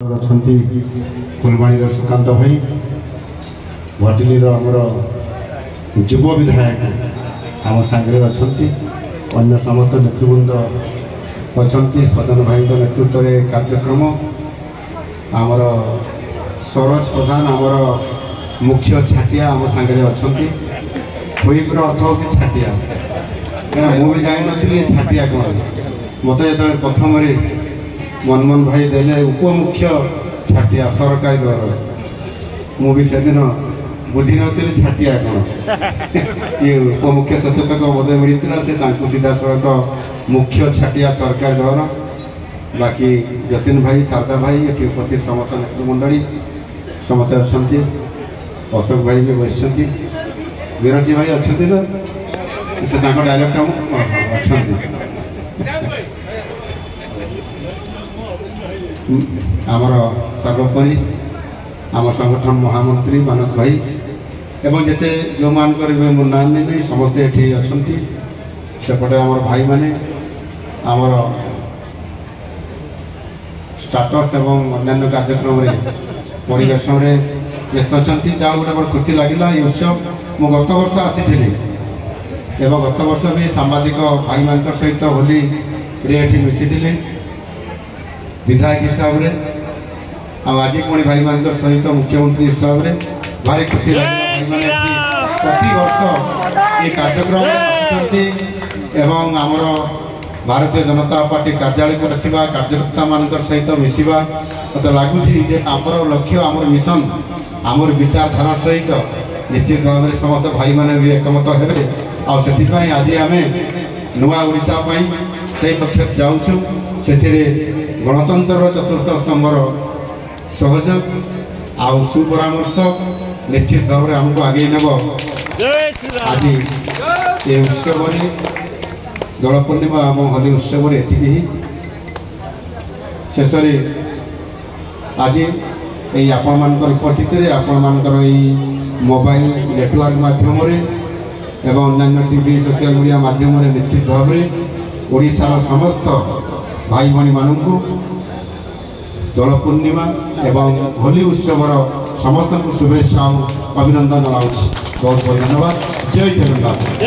अछंती फुलवाणी सुकांत भाई भटिली आमर युव विधायक आम सांगे अच्छा अन्य समस्त नेतृवृंद अच्छा सजन भाई नेतृत्व में कार्यक्रम आमर सरोज प्रधान आमर मुख्य छाटिया आम सांगे अच्छा हुईपर अर्थ हूँ छाटिया क्या मुझे जान नी छाटिया कौन मत जो प्रथम मनमोहन भाई देले उपमुख्य छाटिया सरकारी द्वारा मुझे से दिन बुझी नी छाटिया कौन ये उपमुख्य सचेतक मत मिलता से सीधा सड़क मुख्य छाटिया सरकार द्वारा बाकी जतिन भाई शारदा भाई ये उपस्थित समस्त नेतृमंडली समस्त अच्छा अशोक भाई भी बस विरंची भाई अच्छा ना से डायरेक्टर अच्छा आमर सर्वोपरि आम संगठन महामंत्री मानस भाई एवं जिते जो मान ना नहीं समस्ते ये अच्छा सेपटे आमर भाई माने आमर स्टाटस एवं अन्य कार्यक्रम परिवेशन में व्यस्त अच्छा जहाँ गोटे बड़ खुशी लगे ये उत्सव मु गत वर्ष आसी एवं गत वर्ष भी सांबादिक भाई मान सहित होली ये मिसी विधायक हिसाब से आज पुणी भाई मान सहित मुख्यमंत्री हिसाब से भारी खुशी लगे भाई प्रति वर्ष ये कार्यक्रम एवं आमर भारतीय जनता पार्टी कार्यालय को आसवा कार्यकर्ता मान सहित मिसवा मत लगुच आमर लक्ष्य आमर मिशन आमर विचारधारा सहित निश्चित भाव में समस्त भाई मैंने भी एकमत हे आई आज आम नुआ ओडिशा से पक्ष जाऊँ से गणतंत्र चतुर्थ स्तंभर सहयोग आउ सुपरामर्श निश्चित भाव में आमको आगे नब आज ये उत्सव दोल पूर्णिमा और होली उत्सव एति शेष आज ये आपण मान उपस्थित आपण मानकर मोबाइल नेटवर्क माध्यम एवं अन्य टीवी सोशल मीडिया माध्यम निश्चित भाव में ओडिशार समस्त भाई भाई मानू दोल पूर्णिमा एवं होली उत्सव समस्त शुभेच्छा अभिनंदन जनाऊँ बहुत बहुत धन्यवाद। जय जगन्नाथ।